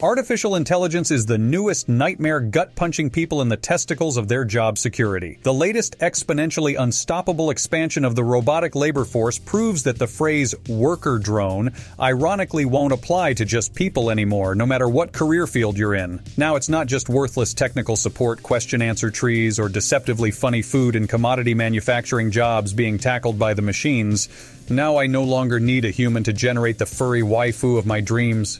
Artificial intelligence is the newest nightmare gut-punching people in the testicles of their job security. The latest exponentially unstoppable expansion of the robotic labor force proves that the phrase worker drone ironically won't apply to just people anymore, no matter what career field you're in. Now it's not just worthless technical support, question-answer trees, or deceptively funny food and commodity manufacturing jobs being tackled by the machines. Now I no longer need a human to generate the furry waifu of my dreams.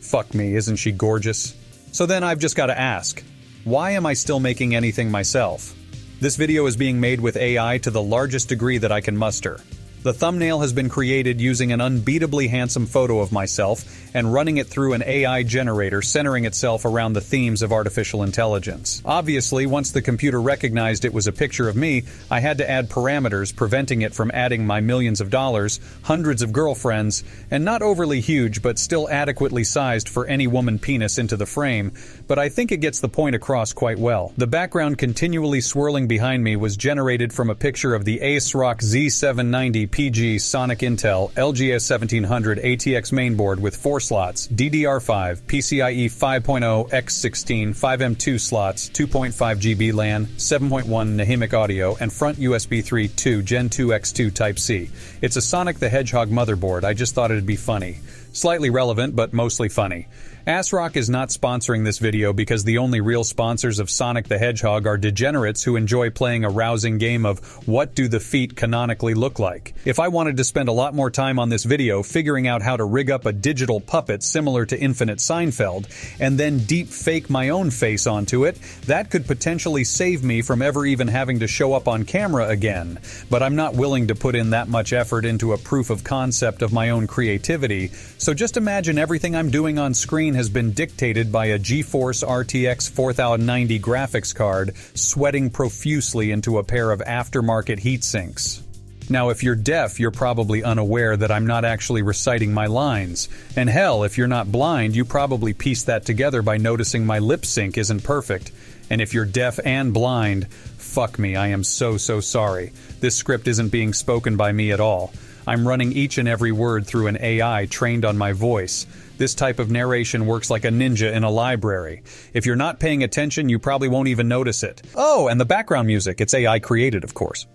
Fuck me, isn't she gorgeous? So then I've just got to ask, why am I still making anything myself? This video is being made with AI to the largest degree that I can muster. The thumbnail has been created using an unbeatably handsome photo of myself and running it through an AI generator centering itself around the themes of artificial intelligence. Obviously, once the computer recognized it was a picture of me, I had to add parameters preventing it from adding my millions of dollars, hundreds of girlfriends, and not overly huge but still adequately sized for any woman penis into the frame, but I think it gets the point across quite well. The background continually swirling behind me was generated from a picture of the ASRock Z790 PG Sonic Intel LGS 1700 ATX mainboard with 4 slots, DDR5, PCIe 5.0 x16, 5M2 slots, 2.5 GB LAN, 7.1 Nahimic audio, and front USB 3.2 Gen 2 X2 Type-C. It's a Sonic the Hedgehog motherboard. I just thought it'd be funny. Slightly relevant, but mostly funny. ASRock is not sponsoring this video because the only real sponsors of Sonic the Hedgehog are degenerates who enjoy playing a rousing game of what do the feet canonically look like. If I wanted to spend a lot more time on this video figuring out how to rig up a digital puppet similar to Infinite Seinfeld, and then deep fake my own face onto it, that could potentially save me from ever even having to show up on camera again. But I'm not willing to put in that much effort into a proof of concept of my own creativity, so just imagine everything I'm doing on screen has been dictated by a GeForce RTX 4090 graphics card sweating profusely into a pair of aftermarket heat sinks. Now, if you're deaf, you're probably unaware that I'm not actually reciting my lines. And hell, if you're not blind, you probably piece that together by noticing my lip sync isn't perfect. And if you're deaf and blind, fuck me, I am so sorry. This script isn't being spoken by me at all. I'm running each and every word through an AI trained on my voice. This type of narration works like a ninja in a library. If you're not paying attention, you probably won't even notice it. Oh, and the background music, it's AI created, of course.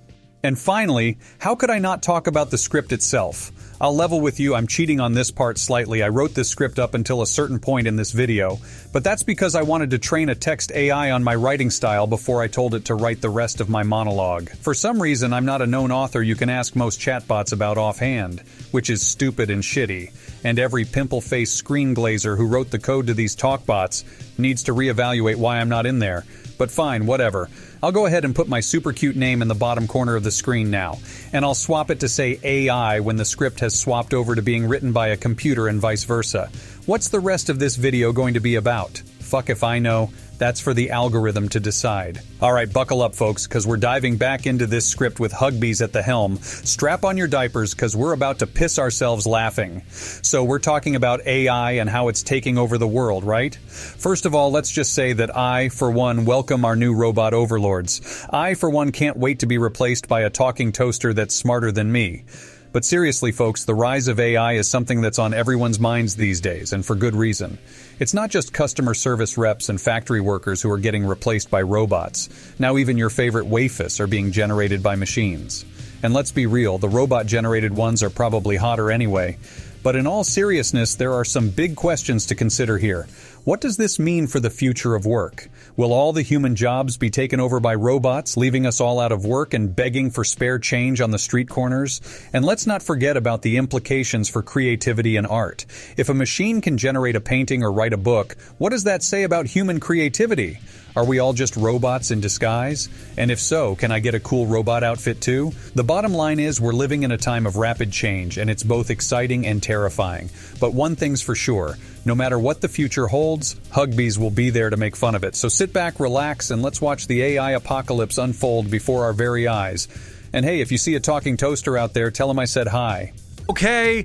And finally, how could I not talk about the script itself? I'll level with you, I'm cheating on this part slightly. I wrote this script up until a certain point in this video, but that's because I wanted to train a text AI on my writing style before I told it to write the rest of my monologue. For some reason, I'm not a known author you can ask most chatbots about offhand, which is stupid and shitty, and every pimple-faced screen glazer who wrote the code to these talkbots needs to reevaluate why I'm not in there. But fine, whatever. I'll go ahead and put my super cute name in the bottom corner of the screen now, and I'll swap it to say AI when the script has swapped over to being written by a computer and vice versa. What's the rest of this video going to be about? Fuck if I know. That's for the algorithm to decide. Alright, buckle up folks, cause we're diving back into this script with Huggbees at the helm. Strap on your diapers, cause we're about to piss ourselves laughing. So we're talking about AI and how it's taking over the world, right? First of all, let's just say that I, for one, welcome our new robot overlords. I, for one, can't wait to be replaced by a talking toaster that's smarter than me. But seriously, folks, the rise of AI is something that's on everyone's minds these days, and for good reason. It's not just customer service reps and factory workers who are getting replaced by robots. Now even your favorite wafis are being generated by machines. And let's be real, the robot-generated ones are probably hotter anyway. But in all seriousness, there are some big questions to consider here. What does this mean for the future of work? Will all the human jobs be taken over by robots, leaving us all out of work and begging for spare change on the street corners? And let's not forget about the implications for creativity and art. If a machine can generate a painting or write a book, what does that say about human creativity? Are we all just robots in disguise? And if so, can I get a cool robot outfit too? The bottom line is we're living in a time of rapid change, and it's both exciting and terrifying. But one thing's for sure, no matter what the future holds, Huggbees will be there to make fun of it. So sit back, relax, and let's watch the AI apocalypse unfold before our very eyes. And hey, if you see a talking toaster out there, tell him I said hi. Okay,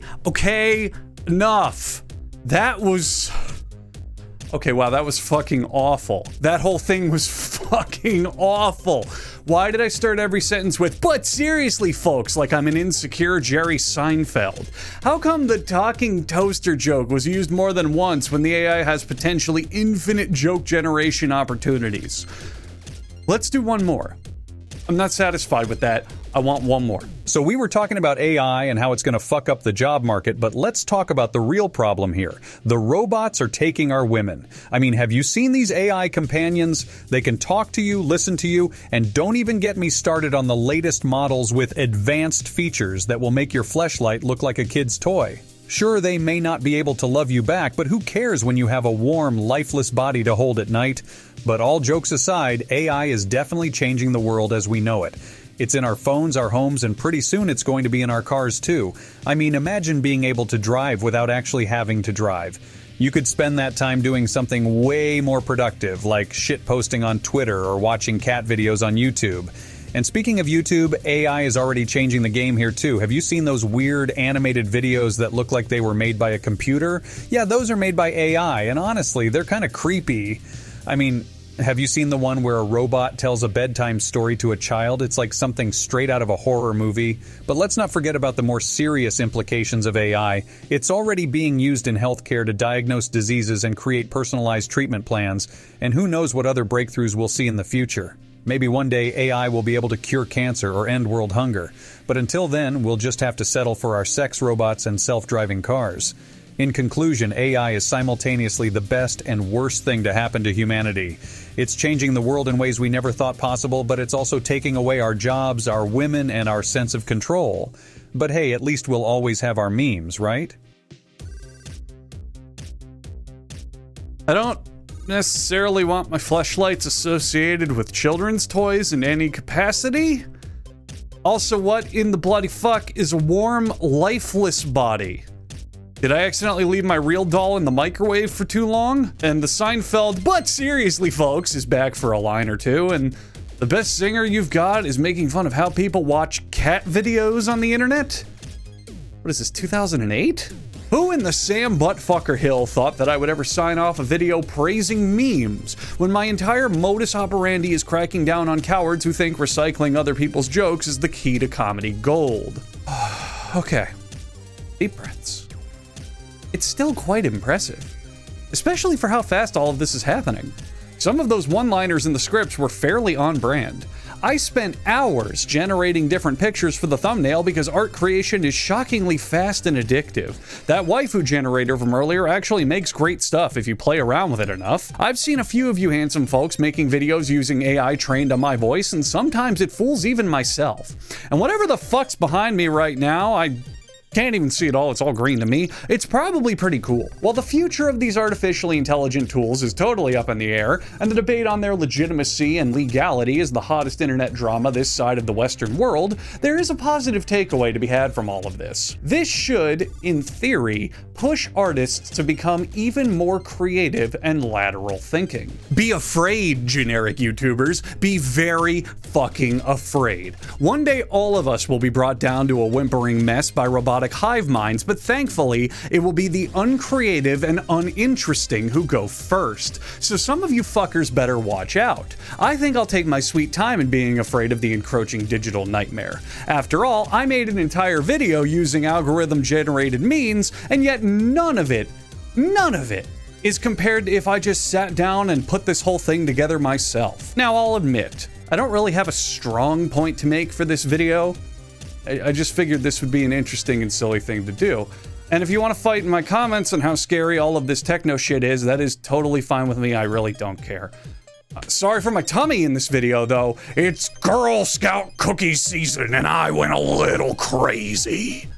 enough. That was... Okay, wow, that was fucking awful. That whole thing was fucking awful. Why did I start every sentence with, but seriously, folks, like I'm an insecure Jerry Seinfeld? How come the talking toaster joke was used more than once when the AI has potentially infinite joke generation opportunities? Let's do one more. I'm not satisfied with that. I want one more. So we were talking about AI and how it's going to fuck up the job market, but let's talk about the real problem here. The robots are taking our women. I mean, have you seen these AI companions? They can talk to you, listen to you, and don't even get me started on the latest models with advanced features that will make your fleshlight look like a kid's toy. Sure, they may not be able to love you back, but who cares when you have a warm, lifeless body to hold at night? But all jokes aside, AI is definitely changing the world as we know it. It's in our phones, our homes, and pretty soon it's going to be in our cars too. I mean, imagine being able to drive without actually having to drive. You could spend that time doing something way more productive, like shitposting on Twitter or watching cat videos on YouTube. And speaking of YouTube, AI is already changing the game here too. Have you seen those weird animated videos that look like they were made by a computer? Yeah, those are made by AI, and honestly, they're kind of creepy. I mean, have you seen the one where a robot tells a bedtime story to a child? It's like something straight out of a horror movie. But let's not forget about the more serious implications of AI. It's already being used in healthcare to diagnose diseases and create personalized treatment plans. And who knows what other breakthroughs we'll see in the future. Maybe one day AI will be able to cure cancer or end world hunger. But until then, we'll just have to settle for our sex robots and self-driving cars. In conclusion, AI is simultaneously the best and worst thing to happen to humanity. It's changing the world in ways we never thought possible, but it's also taking away our jobs, our women, and our sense of control. But hey, at least we'll always have our memes, right? I don't necessarily want my fleshlights associated with children's toys in any capacity. Also, what in the bloody fuck is a warm, lifeless body? Did I accidentally leave my real doll in the microwave for too long? And the Seinfeld, but seriously folks, is back for a line or two, and the best singer you've got is making fun of how people watch cat videos on the internet? What is this, 2008? Who in the Sam Buttfucker Hill thought that I would ever sign off a video praising memes when my entire modus operandi is cracking down on cowards who think recycling other people's jokes is the key to comedy gold? Okay, deep breaths. It's still quite impressive, especially for how fast all of this is happening. Some of those one-liners in the scripts were fairly on brand. I spent hours generating different pictures for the thumbnail because art creation is shockingly fast and addictive. That waifu generator from earlier actually makes great stuff if you play around with it enough. I've seen a few of you handsome folks making videos using AI trained on my voice, and sometimes it fools even myself. And whatever the fuck's behind me right now, I can't even see it all, it's all green to me. It's probably pretty cool. While the future of these artificially intelligent tools is totally up in the air, and the debate on their legitimacy and legality is the hottest internet drama this side of the Western world, there is a positive takeaway to be had from all of this. This should, in theory, push artists to become even more creative and lateral thinking. Be afraid, generic YouTubers. Be very fucking afraid. One day all of us will be brought down to a whimpering mess by robotic hive minds, but thankfully it will be the uncreative and uninteresting who go first. So some of you fuckers better watch out. I think I'll take my sweet time in being afraid of the encroaching digital nightmare. After all, I made an entire video using algorithm-generated memes, and yet none of it is compared to if I just sat down and put this whole thing together myself. Now, I'll admit, I don't really have a strong point to make for this video. I just figured this would be an interesting and silly thing to do. And if you want to fight in my comments on how scary all of this techno shit is, that is totally fine with me. I really don't care. Sorry for my tummy in this video, though. It's Girl Scout cookie season, and I went a little crazy.